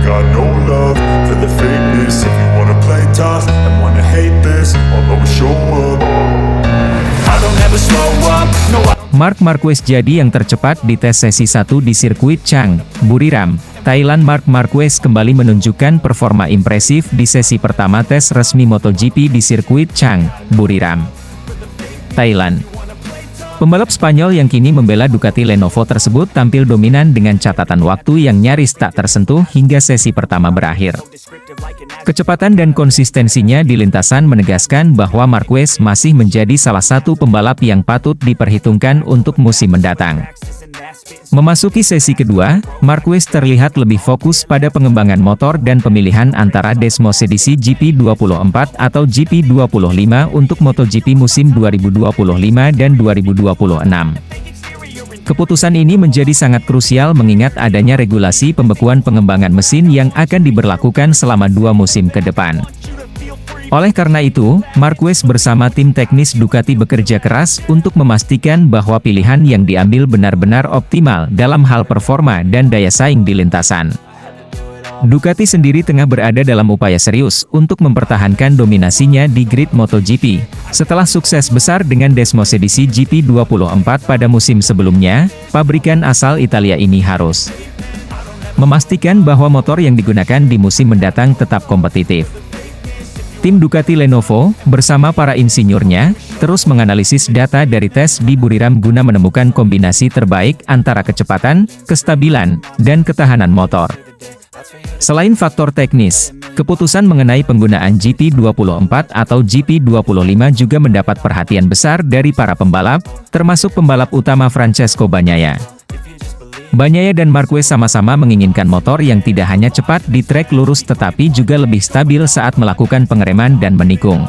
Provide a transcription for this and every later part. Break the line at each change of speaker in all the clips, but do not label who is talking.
got no love for the fakeness. If you wanna play tough and wanna hate this, I'll always show up. I don't ever slow up, no I...
Marc Marquez jadi yang tercepat di tes sesi 1 di sirkuit Chang, Buriram, Thailand. Marc Marquez kembali menunjukkan performa impresif di sesi pertama tes resmi MotoGP di sirkuit Chang, Buriram, Thailand. Pembalap Spanyol yang kini membela Ducati Lenovo tersebut tampil dominan dengan catatan waktu yang nyaris tak tersentuh hingga sesi pertama berakhir. Kecepatan dan konsistensinya di lintasan menegaskan bahwa Marquez masih menjadi salah satu pembalap yang patut diperhitungkan untuk musim mendatang. Memasuki sesi kedua, Marquez terlihat lebih fokus pada pengembangan motor dan pemilihan antara Desmosedici GP24 atau GP25 untuk MotoGP musim 2025 dan 2026. Keputusan ini menjadi sangat krusial mengingat adanya regulasi pembekuan pengembangan mesin yang akan diberlakukan selama 2 musim ke depan. Oleh karena itu, Marquez bersama tim teknis Ducati bekerja keras untuk memastikan bahwa pilihan yang diambil benar-benar optimal dalam hal performa dan daya saing di lintasan. Ducati sendiri tengah berada dalam upaya serius untuk mempertahankan dominasinya di grid MotoGP. Setelah sukses besar dengan Desmosedici GP24 pada musim sebelumnya, pabrikan asal Italia ini harus memastikan bahwa motor yang digunakan di musim mendatang tetap kompetitif. Tim Ducati Lenovo, bersama para insinyurnya, terus menganalisis data dari tes di Buriram guna menemukan kombinasi terbaik antara kecepatan, kestabilan, dan ketahanan motor. Selain faktor teknis, keputusan mengenai penggunaan GP24 atau GP25 juga mendapat perhatian besar dari para pembalap, termasuk pembalap utama Francesco Bagnaia. Bagnaia dan Marquez sama-sama menginginkan motor yang tidak hanya cepat di trek lurus tetapi juga lebih stabil saat melakukan pengereman dan menikung.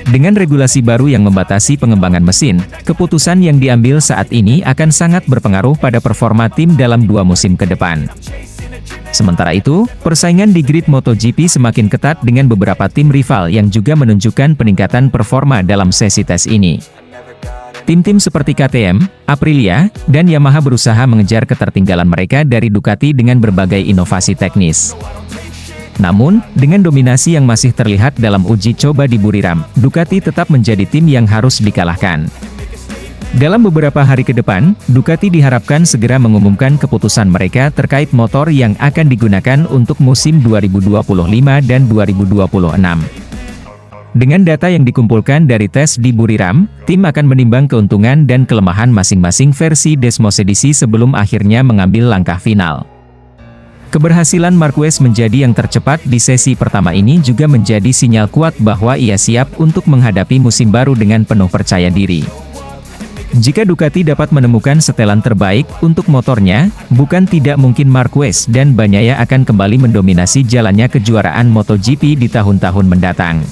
Dengan regulasi baru yang membatasi pengembangan mesin, keputusan yang diambil saat ini akan sangat berpengaruh pada performa tim dalam 2 musim ke depan. Sementara itu, persaingan di grid MotoGP semakin ketat dengan beberapa tim rival yang juga menunjukkan peningkatan performa dalam sesi tes ini. Tim-tim seperti KTM, Aprilia, dan Yamaha berusaha mengejar ketertinggalan mereka dari Ducati dengan berbagai inovasi teknis. Namun, dengan dominasi yang masih terlihat dalam uji coba di Buriram, Ducati tetap menjadi tim yang harus dikalahkan. Dalam beberapa hari ke depan, Ducati diharapkan segera mengumumkan keputusan mereka terkait motor yang akan digunakan untuk musim 2025 dan 2026. Dengan data yang dikumpulkan dari tes di Buriram, tim akan menimbang keuntungan dan kelemahan masing-masing versi Desmosedici sebelum akhirnya mengambil langkah final. Keberhasilan Marquez menjadi yang tercepat di sesi pertama ini juga menjadi sinyal kuat bahwa ia siap untuk menghadapi musim baru dengan penuh percaya diri. Jika Ducati dapat menemukan setelan terbaik untuk motornya, bukan tidak mungkin Marquez dan Bagnaia akan kembali mendominasi jalannya kejuaraan MotoGP di tahun-tahun mendatang.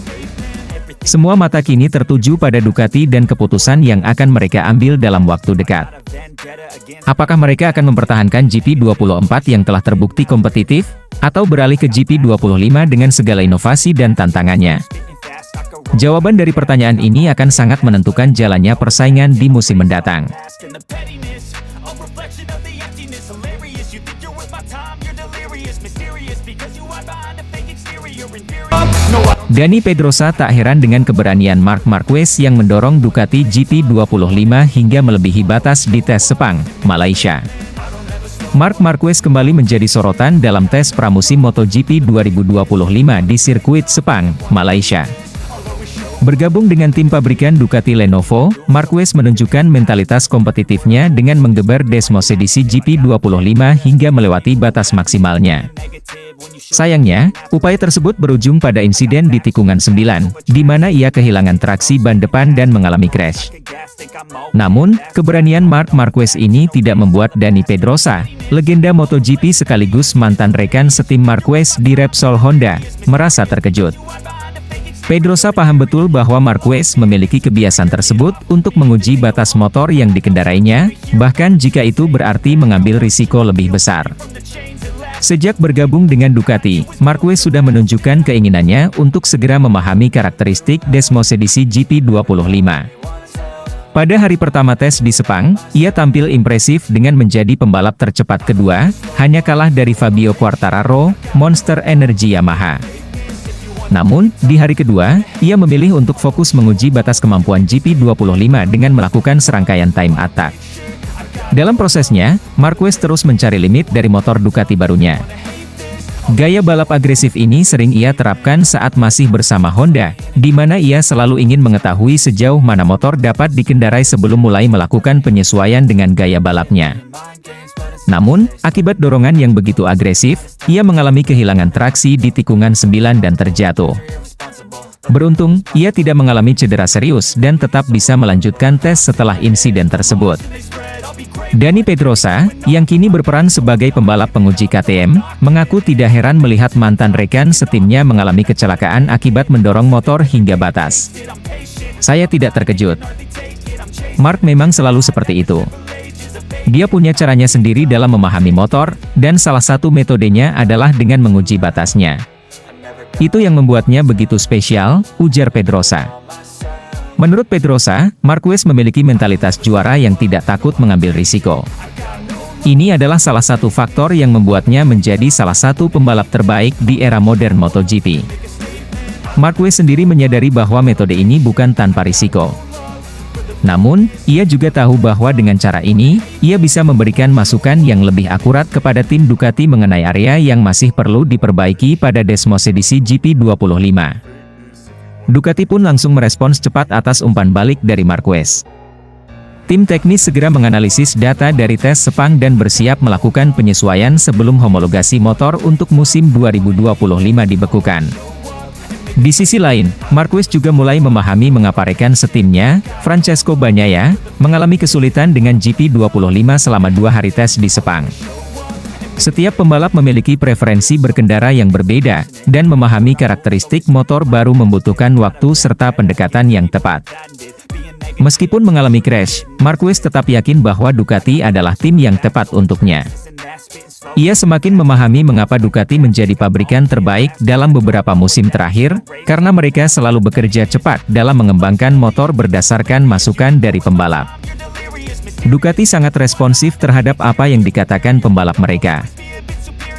Semua mata kini tertuju pada Ducati dan keputusan yang akan mereka ambil dalam waktu dekat. Apakah mereka akan mempertahankan GP24 yang telah terbukti kompetitif, atau beralih ke GP25 dengan segala inovasi dan tantangannya? Jawaban dari pertanyaan ini akan sangat menentukan jalannya persaingan di musim mendatang. Dani Pedrosa tak heran dengan keberanian Marc Marquez yang mendorong Ducati GP25 hingga melebihi batas di tes Sepang, Malaysia. Marc Marquez kembali menjadi sorotan dalam tes pramusim MotoGP 2025 di sirkuit Sepang, Malaysia. Bergabung dengan tim pabrikan Ducati Lenovo, Marquez menunjukkan mentalitas kompetitifnya dengan menggeber Desmosedici GP25 hingga melewati batas maksimalnya. Sayangnya, upaya tersebut berujung pada insiden di tikungan 9, di mana ia kehilangan traksi ban depan dan mengalami crash. Namun, keberanian Marc Marquez ini tidak membuat Dani Pedrosa, legenda MotoGP sekaligus mantan rekan setim Marquez di Repsol Honda, merasa terkejut. Pedrosa paham betul bahwa Marquez memiliki kebiasaan tersebut untuk menguji batas motor yang dikendarainya, bahkan jika itu berarti mengambil risiko lebih besar. Sejak bergabung dengan Ducati, Marquez sudah menunjukkan keinginannya untuk segera memahami karakteristik Desmosedici GP25. Pada hari pertama tes di Sepang, ia tampil impresif dengan menjadi pembalap tercepat kedua, hanya kalah dari Fabio Quartararo, Monster Energy Yamaha. Namun, di hari kedua, ia memilih untuk fokus menguji batas kemampuan GP25 dengan melakukan serangkaian time attack. Dalam prosesnya, Marquez terus mencari limit dari motor Ducati barunya. Gaya balap agresif ini sering ia terapkan saat masih bersama Honda, di mana ia selalu ingin mengetahui sejauh mana motor dapat dikendarai sebelum mulai melakukan penyesuaian dengan gaya balapnya. Namun, akibat dorongan yang begitu agresif, ia mengalami kehilangan traksi di tikungan 9 dan terjatuh. Beruntung, ia tidak mengalami cedera serius dan tetap bisa melanjutkan tes setelah insiden tersebut. Dani Pedrosa, yang kini berperan sebagai pembalap penguji KTM, mengaku tidak heran melihat mantan rekan setimnya mengalami kecelakaan akibat mendorong motor hingga batas. "Saya tidak terkejut. Mark memang selalu seperti itu. Dia punya caranya sendiri dalam memahami motor, dan salah satu metodenya adalah dengan menguji batasnya. Itu yang membuatnya begitu spesial," ujar Pedrosa. Menurut Pedrosa, Marquez memiliki mentalitas juara yang tidak takut mengambil risiko. Ini adalah salah satu faktor yang membuatnya menjadi salah satu pembalap terbaik di era modern MotoGP. Marquez sendiri menyadari bahwa metode ini bukan tanpa risiko. Namun, ia juga tahu bahwa dengan cara ini, ia bisa memberikan masukan yang lebih akurat kepada tim Ducati mengenai area yang masih perlu diperbaiki pada Desmosedici GP25. Ducati pun langsung merespons cepat atas umpan balik dari Marquez. Tim teknis segera menganalisis data dari tes Sepang dan bersiap melakukan penyesuaian sebelum homologasi motor untuk musim 2025 dibekukan. Di sisi lain, Marquez juga mulai memahami mengapa rekan setimnya, Francesco Bagnaia, mengalami kesulitan dengan GP25 selama 2 hari tes di Sepang. Setiap pembalap memiliki preferensi berkendara yang berbeda, dan memahami karakteristik motor baru membutuhkan waktu serta pendekatan yang tepat. Meskipun mengalami crash, Marquez tetap yakin bahwa Ducati adalah tim yang tepat untuknya. Ia semakin memahami mengapa Ducati menjadi pabrikan terbaik dalam beberapa musim terakhir, karena mereka selalu bekerja cepat dalam mengembangkan motor berdasarkan masukan dari pembalap. Ducati sangat responsif terhadap apa yang dikatakan pembalap mereka.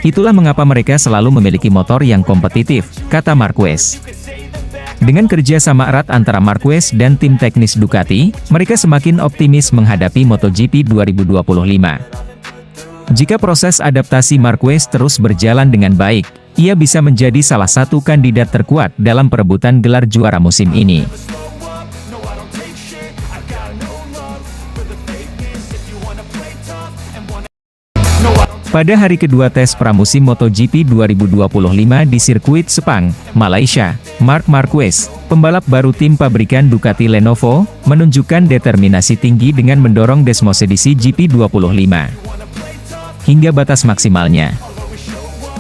Itulah mengapa mereka selalu memiliki motor yang kompetitif, kata Marquez. Dengan kerja sama erat antara Marquez dan tim teknis Ducati, mereka semakin optimis menghadapi MotoGP 2025. Jika proses adaptasi Marquez terus berjalan dengan baik, ia bisa menjadi salah satu kandidat terkuat dalam perebutan gelar juara musim ini. Pada hari kedua tes pramusim MotoGP 2025 di sirkuit Sepang, Malaysia, Marc Marquez, pembalap baru tim pabrikan Ducati Lenovo, menunjukkan determinasi tinggi dengan mendorong Desmosedici GP25 hingga batas maksimalnya.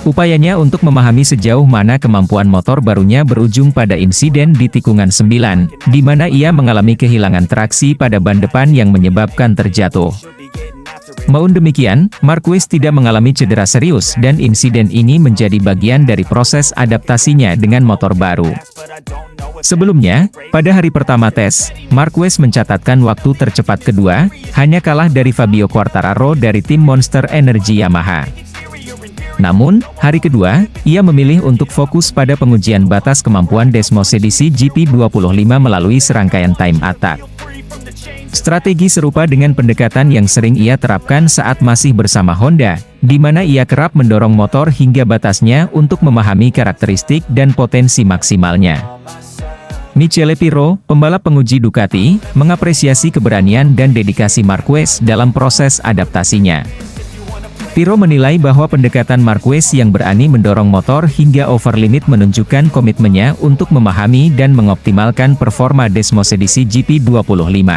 Upayanya untuk memahami sejauh mana kemampuan motor barunya berujung pada insiden di tikungan 9, di mana ia mengalami kehilangan traksi pada ban depan yang menyebabkan terjatuh. Maupun demikian, Marquez tidak mengalami cedera serius dan insiden ini menjadi bagian dari proses adaptasinya dengan motor baru. Sebelumnya, pada hari pertama tes, Marquez mencatatkan waktu tercepat kedua, hanya kalah dari Fabio Quartararo dari tim Monster Energy Yamaha. Namun, hari kedua, ia memilih untuk fokus pada pengujian batas kemampuan Desmosedici GP25 melalui serangkaian time attack. Strategi serupa dengan pendekatan yang sering ia terapkan saat masih bersama Honda, di mana ia kerap mendorong motor hingga batasnya untuk memahami karakteristik dan potensi maksimalnya. Michele Pirro, pembalap penguji Ducati, mengapresiasi keberanian dan dedikasi Marquez dalam proses adaptasinya. Pirro menilai bahwa pendekatan Marquez yang berani mendorong motor hingga over limit menunjukkan komitmennya untuk memahami dan mengoptimalkan performa Desmosedici GP25.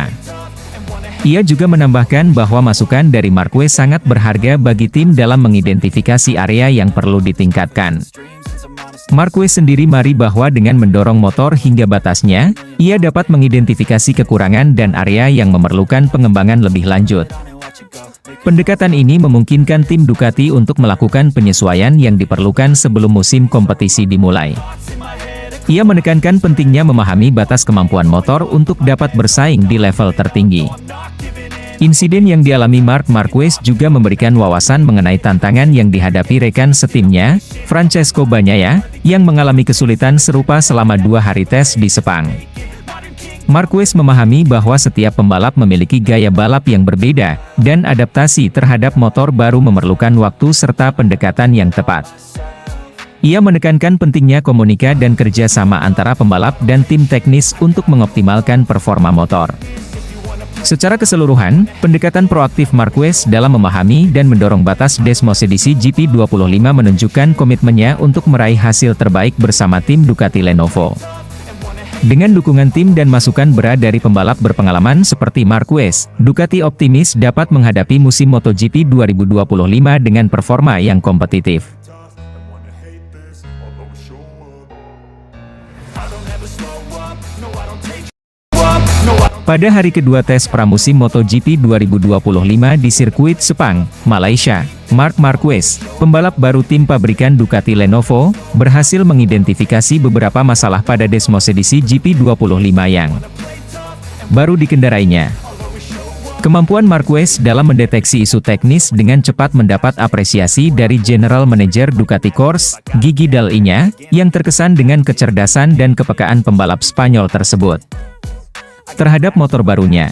Ia juga menambahkan bahwa masukan dari Marquez sangat berharga bagi tim dalam mengidentifikasi area yang perlu ditingkatkan. Marquez sendiri mari bahwa dengan mendorong motor hingga batasnya, ia dapat mengidentifikasi kekurangan dan area yang memerlukan pengembangan lebih lanjut. Pendekatan ini memungkinkan tim Ducati untuk melakukan penyesuaian yang diperlukan sebelum musim kompetisi dimulai. Ia menekankan pentingnya memahami batas kemampuan motor untuk dapat bersaing di level tertinggi. Insiden yang dialami Marc Marquez juga memberikan wawasan mengenai tantangan yang dihadapi rekan setimnya, Francesco Bagnaia, yang mengalami kesulitan serupa selama 2 hari tes di Sepang. Marquez memahami bahwa setiap pembalap memiliki gaya balap yang berbeda, dan adaptasi terhadap motor baru memerlukan waktu serta pendekatan yang tepat. Ia menekankan pentingnya komunikasi dan kerja sama antara pembalap dan tim teknis untuk mengoptimalkan performa motor. Secara keseluruhan, pendekatan proaktif Marquez dalam memahami dan mendorong batas Desmosedici GP25 menunjukkan komitmennya untuk meraih hasil terbaik bersama tim Ducati Lenovo. Dengan dukungan tim dan masukan berat dari pembalap berpengalaman seperti Marquez, Ducati optimis dapat menghadapi musim MotoGP 2025 dengan performa yang kompetitif. Pada hari kedua tes pramusim MotoGP 2025 di sirkuit Sepang, Malaysia, Marc Marquez, pembalap baru tim pabrikan Ducati Lenovo, berhasil mengidentifikasi beberapa masalah pada Desmosedici GP25 yang baru dikendarainya. Kemampuan Marquez dalam mendeteksi isu teknis dengan cepat mendapat apresiasi dari General Manager Ducati Corse, Gigi Dall'Igna, yang terkesan dengan kecerdasan dan kepekaan pembalap Spanyol tersebut terhadap motor barunya.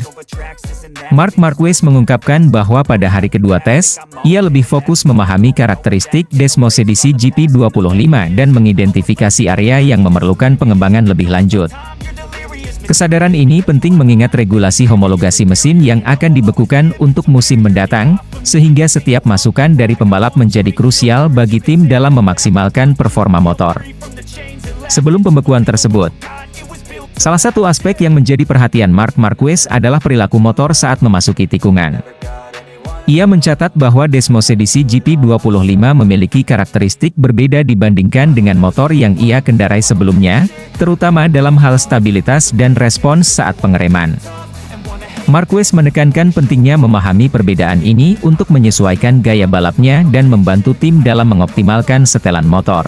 Marc Marquez mengungkapkan bahwa pada hari kedua tes, ia lebih fokus memahami karakteristik Desmosedici GP25 dan mengidentifikasi area yang memerlukan pengembangan lebih lanjut. Kesadaran ini penting mengingat regulasi homologasi mesin yang akan dibekukan untuk musim mendatang, sehingga setiap masukan dari pembalap menjadi krusial bagi tim dalam memaksimalkan performa motor. Sebelum pembekuan tersebut, salah satu aspek yang menjadi perhatian Marc Marquez adalah perilaku motor saat memasuki tikungan. Ia mencatat bahwa Desmosedici GP25 memiliki karakteristik berbeda dibandingkan dengan motor yang ia kendarai sebelumnya, terutama dalam hal stabilitas dan respons saat pengereman. Marquez menekankan pentingnya memahami perbedaan ini untuk menyesuaikan gaya balapnya dan membantu tim dalam mengoptimalkan setelan motor.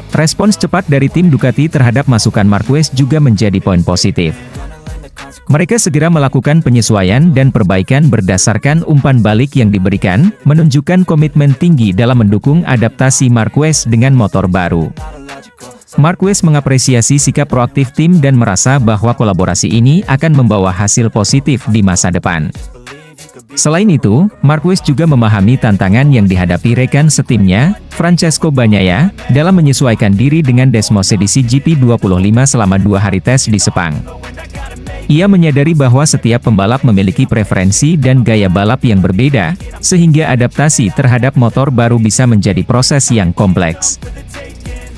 Respons cepat dari tim Ducati terhadap masukan Marquez juga menjadi poin positif. Mereka segera melakukan penyesuaian dan perbaikan berdasarkan umpan balik yang diberikan, menunjukkan komitmen tinggi dalam mendukung adaptasi Marquez dengan motor baru. Marquez mengapresiasi sikap proaktif tim dan merasa bahwa kolaborasi ini akan membawa hasil positif di masa depan. Selain itu, Marquez juga memahami tantangan yang dihadapi rekan setimnya, Francesco Bagnaia, dalam menyesuaikan diri dengan Desmosedici GP25 selama 2 hari tes di Sepang. Ia menyadari bahwa setiap pembalap memiliki preferensi dan gaya balap yang berbeda, sehingga adaptasi terhadap motor baru bisa menjadi proses yang kompleks.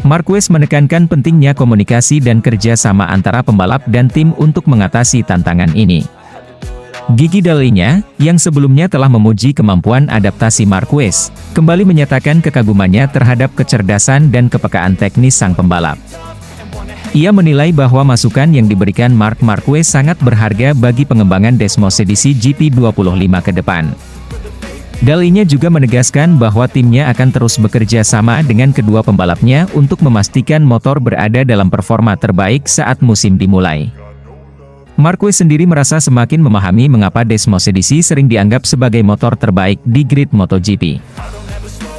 Marquez menekankan pentingnya komunikasi dan kerja sama antara pembalap dan tim untuk mengatasi tantangan ini. Gigi Dall'Igna, yang sebelumnya telah memuji kemampuan adaptasi Marquez, kembali menyatakan kekagumannya terhadap kecerdasan dan kepekaan teknis sang pembalap. Ia menilai bahwa masukan yang diberikan Marc Marquez sangat berharga bagi pengembangan Desmosedici GP25 ke depan. Dall'Igna juga menegaskan bahwa timnya akan terus bekerja sama dengan kedua pembalapnya untuk memastikan motor berada dalam performa terbaik saat musim dimulai. Marquez sendiri merasa semakin memahami mengapa Desmosedici sering dianggap sebagai motor terbaik di grid MotoGP.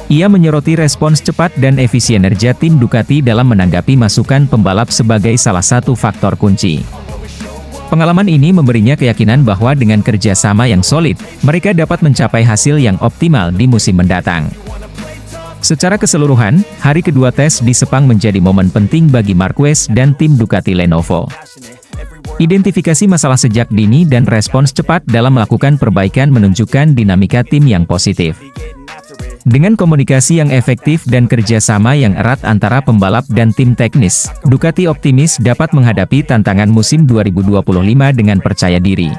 Ia menyoroti respons cepat dan efisienerja tim Ducati dalam menanggapi masukan pembalap sebagai salah satu faktor kunci. Pengalaman ini memberinya keyakinan bahwa dengan kerja sama yang solid, mereka dapat mencapai hasil yang optimal di musim mendatang. Secara keseluruhan, hari kedua tes di Sepang menjadi momen penting bagi Marquez dan tim Ducati Lenovo. Identifikasi masalah sejak dini dan respons cepat dalam melakukan perbaikan menunjukkan dinamika tim yang positif. Dengan komunikasi yang efektif dan kerjasama yang erat antara pembalap dan tim teknis, Ducati optimis dapat menghadapi tantangan musim 2025 dengan percaya diri.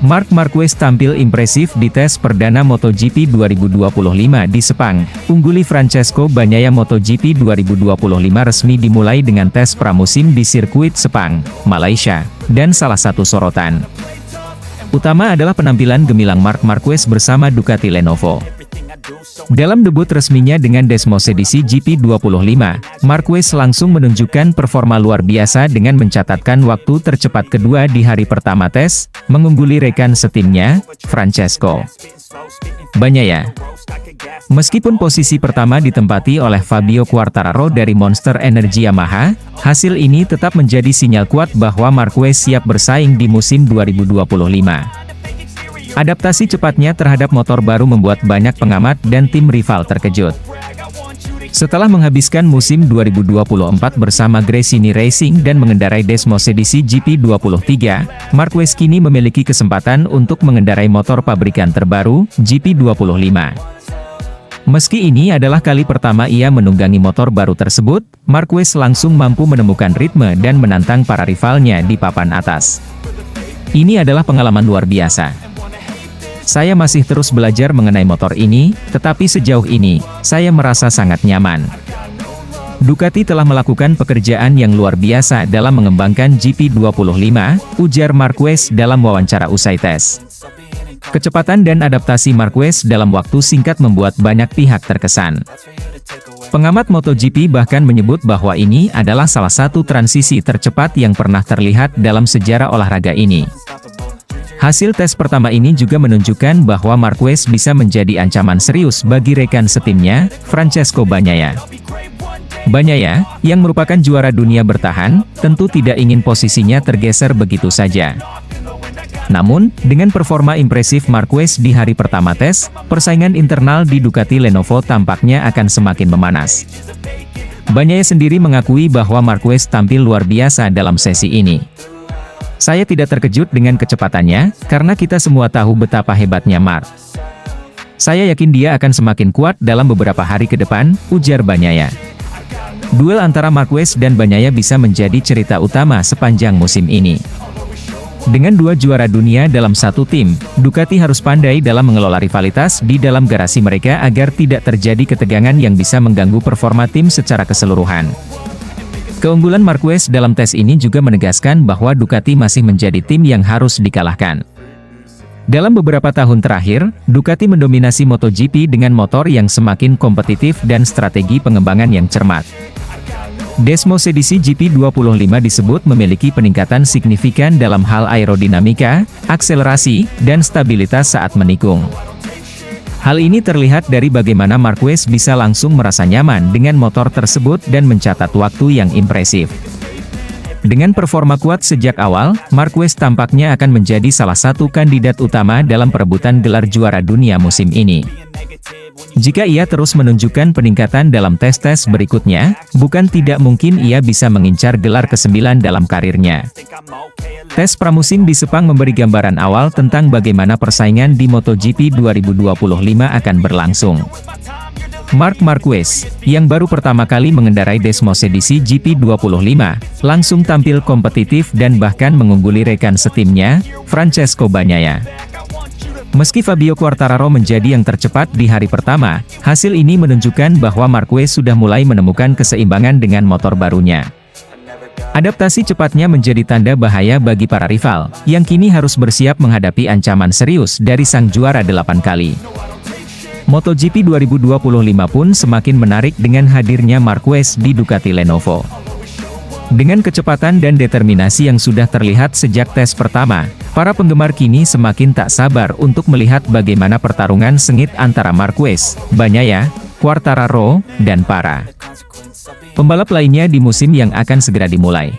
Marc Marquez tampil impresif di tes perdana MotoGP 2025 di Sepang, ungguli Francesco Bagnaia. MotoGP 2025 resmi dimulai dengan tes pramusim di sirkuit Sepang, Malaysia, dan salah satu sorotan Utama adalah penampilan gemilang Marc Marquez bersama Ducati Lenovo. Dalam debut resminya dengan Desmos edisi GP25, Marquez langsung menunjukkan performa luar biasa dengan mencatatkan waktu tercepat kedua di hari pertama tes, mengungguli rekan setimnya, Francesco Bagnaia. Meskipun posisi pertama ditempati oleh Fabio Quartararo dari Monster Energy Yamaha, hasil ini tetap menjadi sinyal kuat bahwa Marquez siap bersaing di musim 2025. Adaptasi cepatnya terhadap motor baru membuat banyak pengamat dan tim rival terkejut. Setelah menghabiskan musim 2024 bersama Gresini Racing dan mengendarai Desmos edisi GP23, Marquez kini memiliki kesempatan untuk mengendarai motor pabrikan terbaru, GP25. Meski ini adalah kali pertama ia menunggangi motor baru tersebut, Marquez langsung mampu menemukan ritme dan menantang para rivalnya di papan atas. Ini adalah pengalaman luar biasa. Saya masih terus belajar mengenai motor ini, tetapi sejauh ini, saya merasa sangat nyaman. Ducati telah melakukan pekerjaan yang luar biasa dalam mengembangkan GP25, ujar Marquez dalam wawancara usai tes. Kecepatan dan adaptasi Marquez dalam waktu singkat membuat banyak pihak terkesan. Pengamat MotoGP bahkan menyebut bahwa ini adalah salah satu transisi tercepat yang pernah terlihat dalam sejarah olahraga ini. Hasil tes pertama ini juga menunjukkan bahwa Marquez bisa menjadi ancaman serius bagi rekan setimnya, Francesco Bagnaia. Bagnaia, yang merupakan juara dunia bertahan, tentu tidak ingin posisinya tergeser begitu saja. Namun, dengan performa impresif Marquez di hari pertama tes, persaingan internal di Ducati Lenovo tampaknya akan semakin memanas. Bagnaia sendiri mengakui bahwa Marquez tampil luar biasa dalam sesi ini. Saya tidak terkejut dengan kecepatannya, karena kita semua tahu betapa hebatnya Marc. Saya yakin dia akan semakin kuat dalam beberapa hari ke depan, ujar Bagnaia. Duel antara Marquez dan Bagnaia bisa menjadi cerita utama sepanjang musim ini. Dengan dua juara dunia dalam satu tim, Ducati harus pandai dalam mengelola rivalitas di dalam garasi mereka agar tidak terjadi ketegangan yang bisa mengganggu performa tim secara keseluruhan. Keunggulan Marquez dalam tes ini juga menegaskan bahwa Ducati masih menjadi tim yang harus dikalahkan. Dalam beberapa tahun terakhir, Ducati mendominasi MotoGP dengan motor yang semakin kompetitif dan strategi pengembangan yang cermat. Desmos edisi GP25 disebut memiliki peningkatan signifikan dalam hal aerodinamika, akselerasi, dan stabilitas saat menikung. Hal ini terlihat dari bagaimana Marquez bisa langsung merasa nyaman dengan motor tersebut dan mencatat waktu yang impresif. Dengan performa kuat sejak awal, Marquez tampaknya akan menjadi salah satu kandidat utama dalam perebutan gelar juara dunia musim ini. Jika ia terus menunjukkan peningkatan dalam tes-tes berikutnya, bukan tidak mungkin ia bisa mengincar gelar ke-9 dalam karirnya. Tes pramusim di Sepang memberi gambaran awal tentang bagaimana persaingan di MotoGP 2025 akan berlangsung. Marc Marquez, yang baru pertama kali mengendarai Desmos edisi GP25, langsung tampil kompetitif dan bahkan mengungguli rekan setimnya, Francesco Bagnaia. Meski Fabio Quartararo menjadi yang tercepat di hari pertama, hasil ini menunjukkan bahwa Marquez sudah mulai menemukan keseimbangan dengan motor barunya. Adaptasi cepatnya menjadi tanda bahaya bagi para rival, yang kini harus bersiap menghadapi ancaman serius dari sang juara 8 kali. MotoGP 2025 pun semakin menarik dengan hadirnya Marquez di Ducati Lenovo. Dengan kecepatan dan determinasi yang sudah terlihat sejak tes pertama, para penggemar kini semakin tak sabar untuk melihat bagaimana pertarungan sengit antara Marquez, Bagnaia, Quartararo, dan para pembalap lainnya di musim yang akan segera dimulai.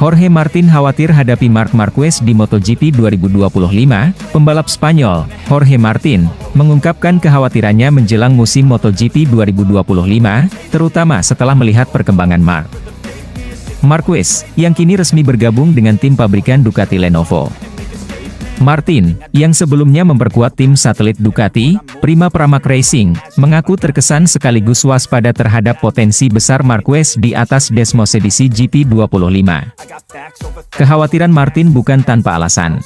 Jorge Martin khawatir hadapi Marc Marquez di MotoGP 2025. Pembalap Spanyol, Jorge Martin, mengungkapkan kekhawatirannya menjelang musim MotoGP 2025, terutama setelah melihat perkembangan Marc Marquez, yang kini resmi bergabung dengan tim pabrikan Ducati Lenovo. Martin, yang sebelumnya memperkuat tim satelit Ducati, Prima Pramac Racing, mengaku terkesan sekaligus waspada terhadap potensi besar Marquez di atas Desmos edisi GP25. Kekhawatiran Martin bukan tanpa alasan.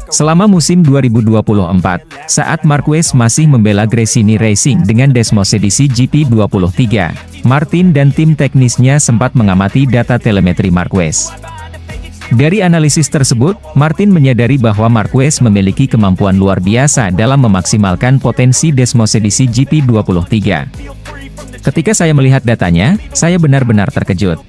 Selama musim 2024, saat Marquez masih membela Gresini Racing dengan Desmos edisi GP23, Martin dan tim teknisnya sempat mengamati data telemetri Marquez. Dari analisis tersebut, Martin menyadari bahwa Marquez memiliki kemampuan luar biasa dalam memaksimalkan potensi Desmos edisi GP23. Ketika saya melihat datanya, saya benar-benar terkejut.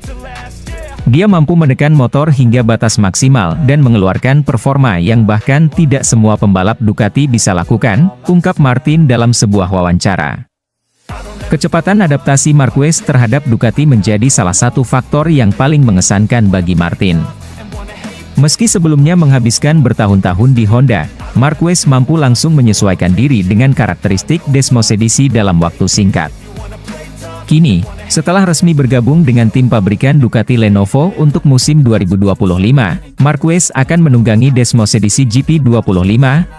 Dia mampu menekan motor hingga batas maksimal dan mengeluarkan performa yang bahkan tidak semua pembalap Ducati bisa lakukan, ungkap Martin dalam sebuah wawancara. Kecepatan adaptasi Marquez terhadap Ducati menjadi salah satu faktor yang paling mengesankan bagi Martin. Meski sebelumnya menghabiskan bertahun-tahun di Honda, Marquez mampu langsung menyesuaikan diri dengan karakteristik Desmos edisi dalam waktu singkat. Kini, setelah resmi bergabung dengan tim pabrikan Ducati Lenovo untuk musim 2025, Marquez akan menunggangi Desmos edisi GP25,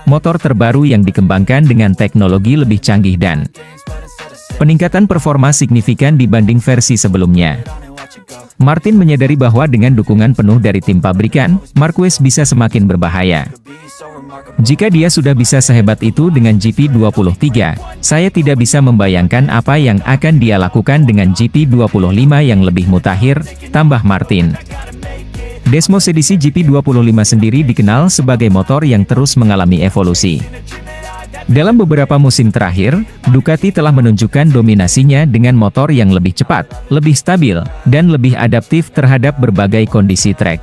motor terbaru yang dikembangkan dengan teknologi lebih canggih dan peningkatan performa signifikan dibanding versi sebelumnya. Martin menyadari bahwa dengan dukungan penuh dari tim pabrikan, Marquez bisa semakin berbahaya. Jika dia sudah bisa sehebat itu dengan GP23, saya tidak bisa membayangkan apa yang akan dia lakukan dengan GP25 yang lebih mutakhir, tambah Martin. Desmos edisi GP25 sendiri dikenal sebagai motor yang terus mengalami evolusi. Dalam beberapa musim terakhir, Ducati telah menunjukkan dominasinya dengan motor yang lebih cepat, lebih stabil, dan lebih adaptif terhadap berbagai kondisi trek.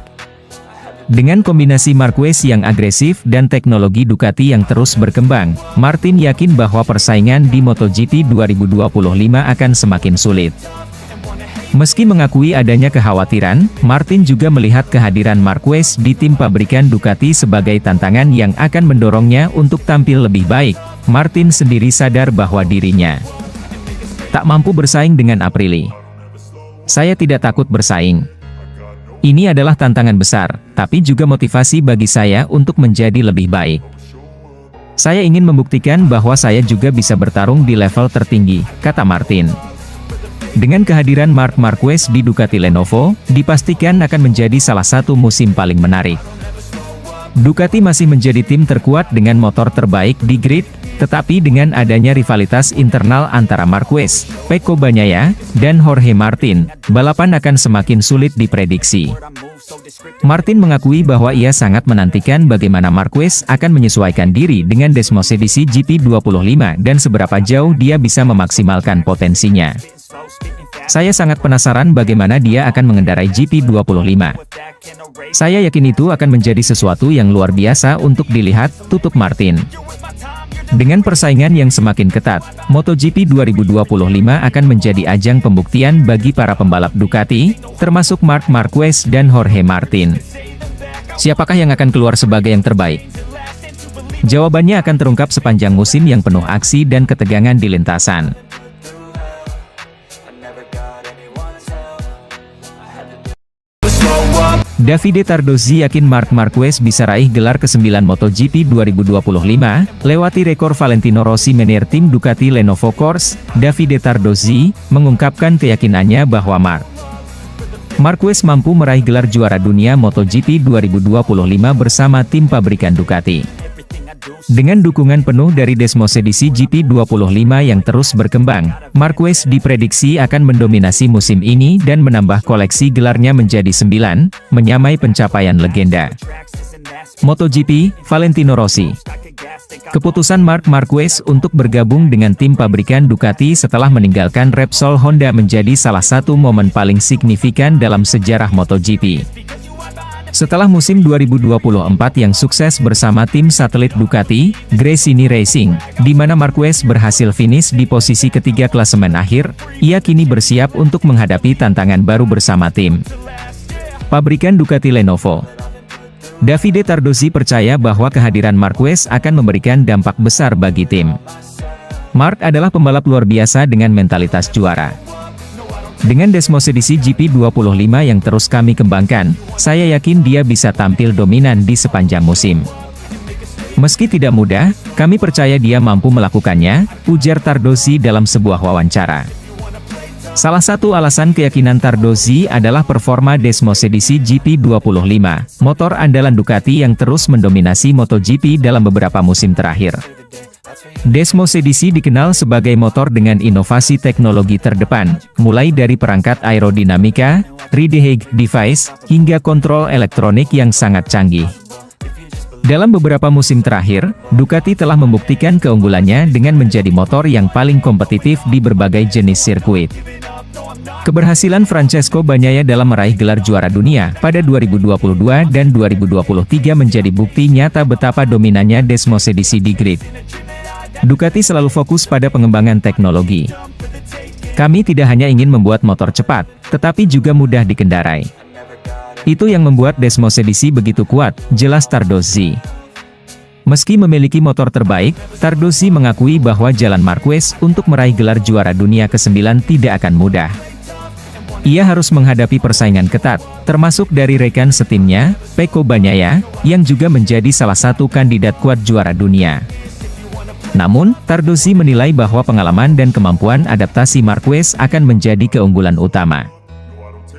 Dengan kombinasi Marquez yang agresif dan teknologi Ducati yang terus berkembang, Martin yakin bahwa persaingan di MotoGP 2025 akan semakin sulit. Meski mengakui adanya kekhawatiran, Martin juga melihat kehadiran Marquez di tim pabrikan Ducati sebagai tantangan yang akan mendorongnya untuk tampil lebih baik. Martin sendiri sadar bahwa dirinya tak mampu bersaing dengan Aprilia. Saya tidak takut bersaing. Ini adalah tantangan besar, tapi juga motivasi bagi saya untuk menjadi lebih baik. Saya ingin membuktikan bahwa saya juga bisa bertarung di level tertinggi, kata Martin. Dengan kehadiran Marc Marquez di Ducati Lenovo, dipastikan akan menjadi salah satu musim paling menarik. Ducati masih menjadi tim terkuat dengan motor terbaik di grid, tetapi dengan adanya rivalitas internal antara Marquez, Pecco Bagnaia, dan Jorge Martin, balapan akan semakin sulit diprediksi. Martin mengakui bahwa ia sangat menantikan bagaimana Marquez akan menyesuaikan diri dengan Desmos edisi GP25 dan seberapa jauh dia bisa memaksimalkan potensinya. Saya sangat penasaran bagaimana dia akan mengendarai GP25. Saya yakin itu akan menjadi sesuatu yang luar biasa untuk dilihat, tutup Martin. Dengan persaingan yang semakin ketat, MotoGP 2025 akan menjadi ajang pembuktian bagi para pembalap Ducati, termasuk Marc Marquez dan Jorge Martin. Siapakah yang akan keluar sebagai yang terbaik? Jawabannya akan terungkap sepanjang musim yang penuh aksi dan ketegangan di lintasan. Davide Tardozzi yakin Marc Marquez bisa raih gelar ke-9 MotoGP 2025, lewati rekor Valentino Rossi Menier tim Ducati Lenovo Corse. Davide Tardozzi mengungkapkan keyakinannya bahwa Marquez mampu meraih gelar juara dunia MotoGP 2025 bersama tim pabrikan Ducati. Dengan dukungan penuh dari Desmos edisi GP25 yang terus berkembang, Marquez diprediksi akan mendominasi musim ini dan menambah koleksi gelarnya menjadi 9, menyamai pencapaian legenda MotoGP, Valentino Rossi. Keputusan Marc Marquez untuk bergabung dengan tim pabrikan Ducati setelah meninggalkan Repsol Honda menjadi salah satu momen paling signifikan dalam sejarah MotoGP. Setelah musim 2024 yang sukses bersama tim satelit Ducati, Gresini Racing, di mana Marquez berhasil finish di posisi ketiga klasemen akhir, ia kini bersiap untuk menghadapi tantangan baru bersama tim pabrikan Ducati Lenovo. Davide Tardozzi percaya bahwa kehadiran Marquez akan memberikan dampak besar bagi tim. Marc adalah pembalap luar biasa dengan mentalitas juara. Dengan Desmos edisi GP25 yang terus kami kembangkan, saya yakin dia bisa tampil dominan di sepanjang musim. Meski tidak mudah, kami percaya dia mampu melakukannya, ujar Tardozzi dalam sebuah wawancara. Salah satu alasan keyakinan Tardozzi adalah performa Desmosedici GP25, motor andalan Ducati yang terus mendominasi MotoGP dalam beberapa musim terakhir. Desmosedici dikenal sebagai motor dengan inovasi teknologi terdepan, mulai dari perangkat aerodinamika, ride device, hingga kontrol elektronik yang sangat canggih. Dalam beberapa musim terakhir, Ducati telah membuktikan keunggulannya dengan menjadi motor yang paling kompetitif di berbagai jenis sirkuit. Keberhasilan Francesco Bagnaia dalam meraih gelar juara dunia pada 2022 dan 2023 menjadi bukti nyata betapa dominannya Desmosedici di grid. Ducati selalu fokus pada pengembangan teknologi. Kami tidak hanya ingin membuat motor cepat, tetapi juga mudah dikendarai. Itu yang membuat Desmosedici begitu kuat, jelas Tardozzi. Meski memiliki motor terbaik, Tardozzi mengakui bahwa jalan Marquez untuk meraih gelar juara dunia ke-9 tidak akan mudah. Ia harus menghadapi persaingan ketat, termasuk dari rekan setimnya, Pecco Bagnaia, yang juga menjadi salah satu kandidat kuat juara dunia. Namun, Tardozzi menilai bahwa pengalaman dan kemampuan adaptasi Marquez akan menjadi keunggulan utama.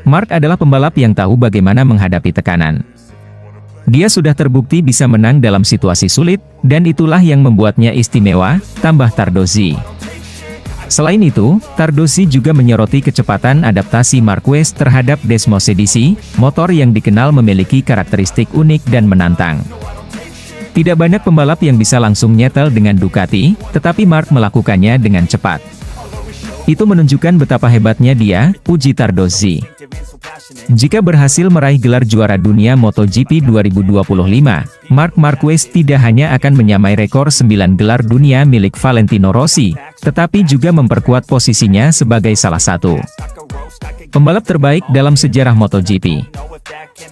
Marc adalah pembalap yang tahu bagaimana menghadapi tekanan. Dia sudah terbukti bisa menang dalam situasi sulit, dan itulah yang membuatnya istimewa, tambah Tardozzi. Selain itu, Tardozzi juga menyoroti kecepatan adaptasi Marquez terhadap Desmosedici, motor yang dikenal memiliki karakteristik unik dan menantang. Tidak banyak pembalap yang bisa langsung nyetel dengan Ducati, tetapi Marc melakukannya dengan cepat. Itu menunjukkan betapa hebatnya dia, puji Tardozzi. Jika berhasil meraih gelar juara dunia MotoGP 2025, Marc Marquez tidak hanya akan menyamai rekor 9 gelar dunia milik Valentino Rossi, tetapi juga memperkuat posisinya sebagai salah satu pembalap terbaik dalam sejarah MotoGP.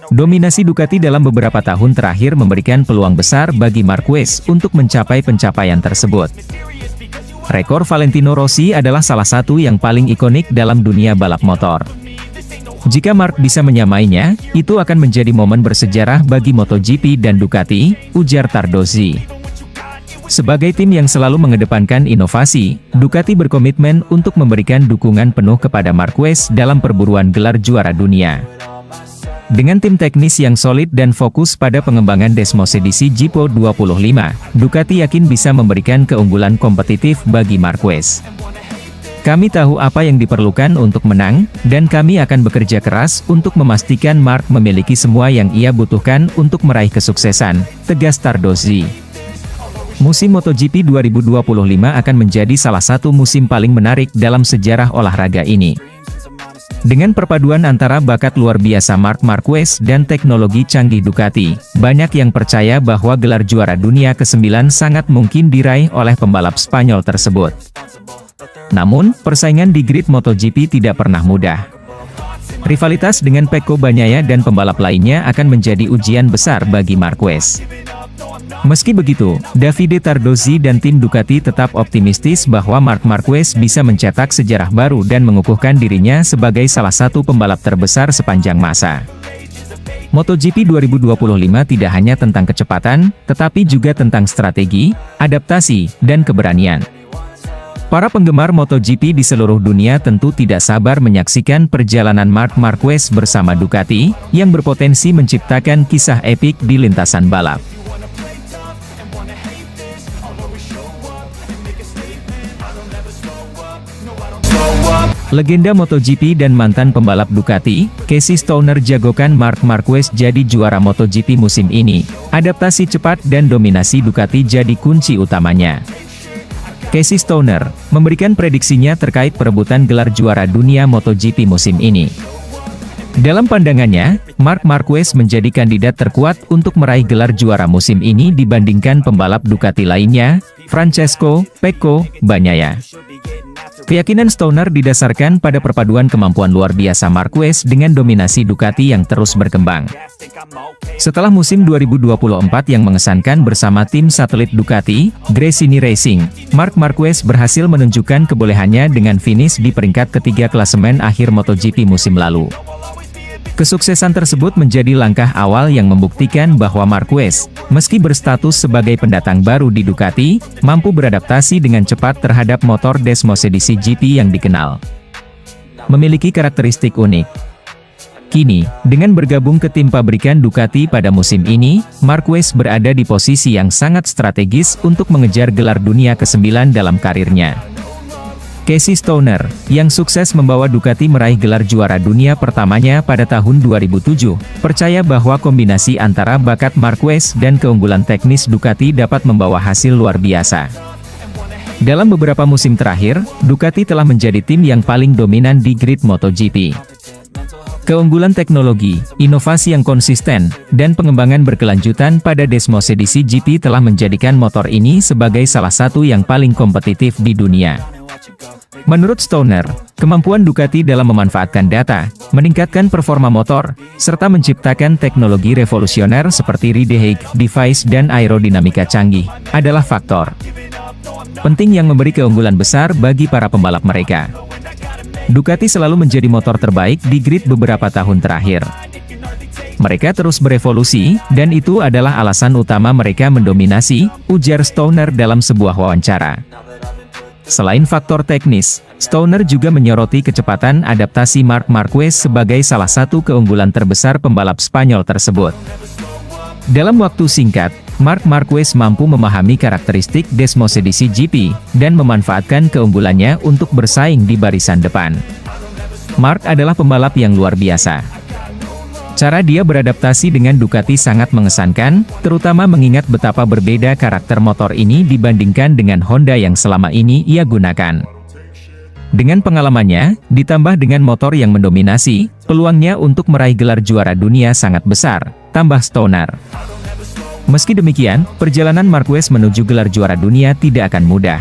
Dominasi Ducati dalam beberapa tahun terakhir memberikan peluang besar bagi Marquez untuk mencapai pencapaian tersebut. Rekor Valentino Rossi adalah salah satu yang paling ikonik dalam dunia balap motor. Jika Marc bisa menyamainya, itu akan menjadi momen bersejarah bagi MotoGP dan Ducati, ujar Tardozzi. Sebagai tim yang selalu mengedepankan inovasi, Ducati berkomitmen untuk memberikan dukungan penuh kepada Marquez dalam perburuan gelar juara dunia. Dengan tim teknis yang solid dan fokus pada pengembangan Desmosedici GP25, Ducati yakin bisa memberikan keunggulan kompetitif bagi Marquez. Kami tahu apa yang diperlukan untuk menang, dan kami akan bekerja keras untuk memastikan Marc memiliki semua yang ia butuhkan untuk meraih kesuksesan, tegas Tardozzi. Musim MotoGP 2025 akan menjadi salah satu musim paling menarik dalam sejarah olahraga ini. Dengan perpaduan antara bakat luar biasa Marc Marquez dan teknologi canggih Ducati, banyak yang percaya bahwa gelar juara dunia ke-9 sangat mungkin diraih oleh pembalap Spanyol tersebut. Namun, persaingan di grid MotoGP tidak pernah mudah. Rivalitas dengan Pecco Bagnaia dan pembalap lainnya akan menjadi ujian besar bagi Marquez. Meski begitu, Davide Tardozzi dan tim Ducati tetap optimistis bahwa Marc Marquez bisa mencetak sejarah baru dan mengukuhkan dirinya sebagai salah satu pembalap terbesar sepanjang masa. MotoGP 2025 tidak hanya tentang kecepatan, tetapi juga tentang strategi, adaptasi, dan keberanian. Para penggemar MotoGP di seluruh dunia tentu tidak sabar menyaksikan perjalanan Marc Marquez bersama Ducati, yang berpotensi menciptakan kisah epik di lintasan balap. Legenda MotoGP dan mantan pembalap Ducati, Casey Stoner jagokan Marc Marquez jadi juara MotoGP musim ini. Adaptasi cepat dan dominasi Ducati jadi kunci utamanya. Casey Stoner memberikan prediksinya terkait perebutan gelar juara dunia MotoGP musim ini. Dalam pandangannya, Marc Marquez menjadi kandidat terkuat untuk meraih gelar juara musim ini dibandingkan pembalap Ducati lainnya, Francesco Pecco Bagnaia. Keyakinan Stoner didasarkan pada perpaduan kemampuan luar biasa Marquez dengan dominasi Ducati yang terus berkembang. Setelah musim 2024 yang mengesankan bersama tim satelit Ducati, Gresini Racing, Marc Marquez berhasil menunjukkan kebolehannya dengan finish di peringkat ketiga klasemen akhir MotoGP musim lalu. Kesuksesan tersebut menjadi langkah awal yang membuktikan bahwa Marquez, meski berstatus sebagai pendatang baru di Ducati, mampu beradaptasi dengan cepat terhadap motor Desmosedici GP yang dikenal. memiliki karakteristik unik. Kini, dengan bergabung ke tim pabrikan Ducati pada musim ini, Marquez berada di posisi yang sangat strategis untuk mengejar gelar dunia ke-9 dalam karirnya. Casey Stoner, yang sukses membawa Ducati meraih gelar juara dunia pertamanya pada tahun 2007, percaya bahwa kombinasi antara bakat Marquez dan keunggulan teknis Ducati dapat membawa hasil luar biasa. Dalam beberapa musim terakhir, Ducati telah menjadi tim yang paling dominan di grid MotoGP. Keunggulan teknologi, inovasi yang konsisten, dan pengembangan berkelanjutan pada Desmosedici GP telah menjadikan motor ini sebagai salah satu yang paling kompetitif di dunia. Menurut Stoner, kemampuan Ducati dalam memanfaatkan data, meningkatkan performa motor, serta menciptakan teknologi revolusioner seperti Redehague device dan aerodinamika canggih, adalah faktor penting yang memberi keunggulan besar bagi para pembalap mereka. Ducati selalu menjadi motor terbaik di grid beberapa tahun terakhir. Mereka terus berevolusi, dan itu adalah alasan utama mereka mendominasi, ujar Stoner dalam sebuah wawancara. Selain faktor teknis, Stoner juga menyoroti kecepatan adaptasi Marc Marquez sebagai salah satu keunggulan terbesar pembalap Spanyol tersebut. Dalam waktu singkat, Marc Marquez mampu memahami karakteristik Desmosedici GP, dan memanfaatkan keunggulannya untuk bersaing di barisan depan. Marc adalah pembalap yang luar biasa. Cara dia beradaptasi dengan Ducati sangat mengesankan, terutama mengingat betapa berbeda karakter motor ini dibandingkan dengan Honda yang selama ini ia gunakan. Dengan pengalamannya, ditambah dengan motor yang mendominasi, peluangnya untuk meraih gelar juara dunia sangat besar, tambah Stoner. Meski demikian, perjalanan Marquez menuju gelar juara dunia tidak akan mudah.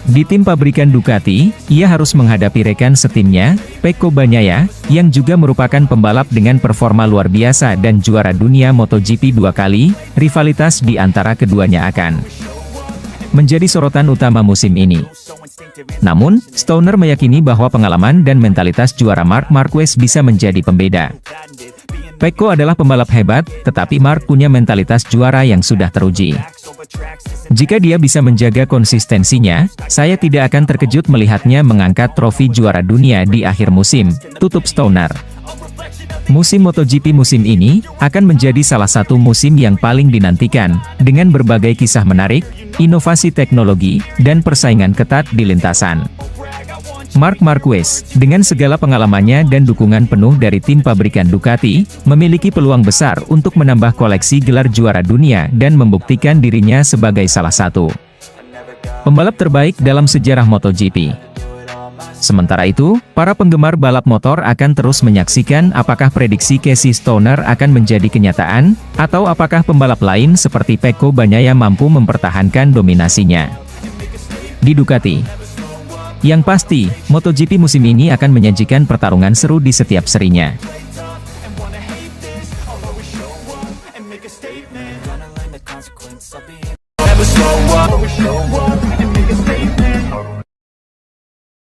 Di tim pabrikan Ducati, ia harus menghadapi rekan setimnya, Pecco Bagnaia, yang juga merupakan pembalap dengan performa luar biasa dan juara dunia MotoGP 2 kali. Rivalitas di antara keduanya akan menjadi sorotan utama musim ini. Namun, Stoner meyakini bahwa pengalaman dan mentalitas juara Marc Marquez bisa menjadi pembeda. Pecco adalah pembalap hebat, tetapi Marc punya mentalitas juara yang sudah teruji. Jika dia bisa menjaga konsistensinya, saya tidak akan terkejut melihatnya mengangkat trofi juara dunia di akhir musim, tutup Stoner. Musim MotoGP musim ini akan menjadi salah satu musim yang paling dinantikan, dengan berbagai kisah menarik, inovasi teknologi, dan persaingan ketat di lintasan. Marc Marquez, dengan segala pengalamannya dan dukungan penuh dari tim pabrikan Ducati, memiliki peluang besar untuk menambah koleksi gelar juara dunia dan membuktikan dirinya sebagai salah satu pembalap terbaik dalam sejarah MotoGP. Sementara itu, para penggemar balap motor akan terus menyaksikan apakah prediksi Casey Stoner akan menjadi kenyataan, atau apakah pembalap lain seperti Pecco Bagnaia mampu mempertahankan dominasinya di Ducati. Yang pasti, MotoGP musim ini akan menyajikan pertarungan seru di setiap serinya.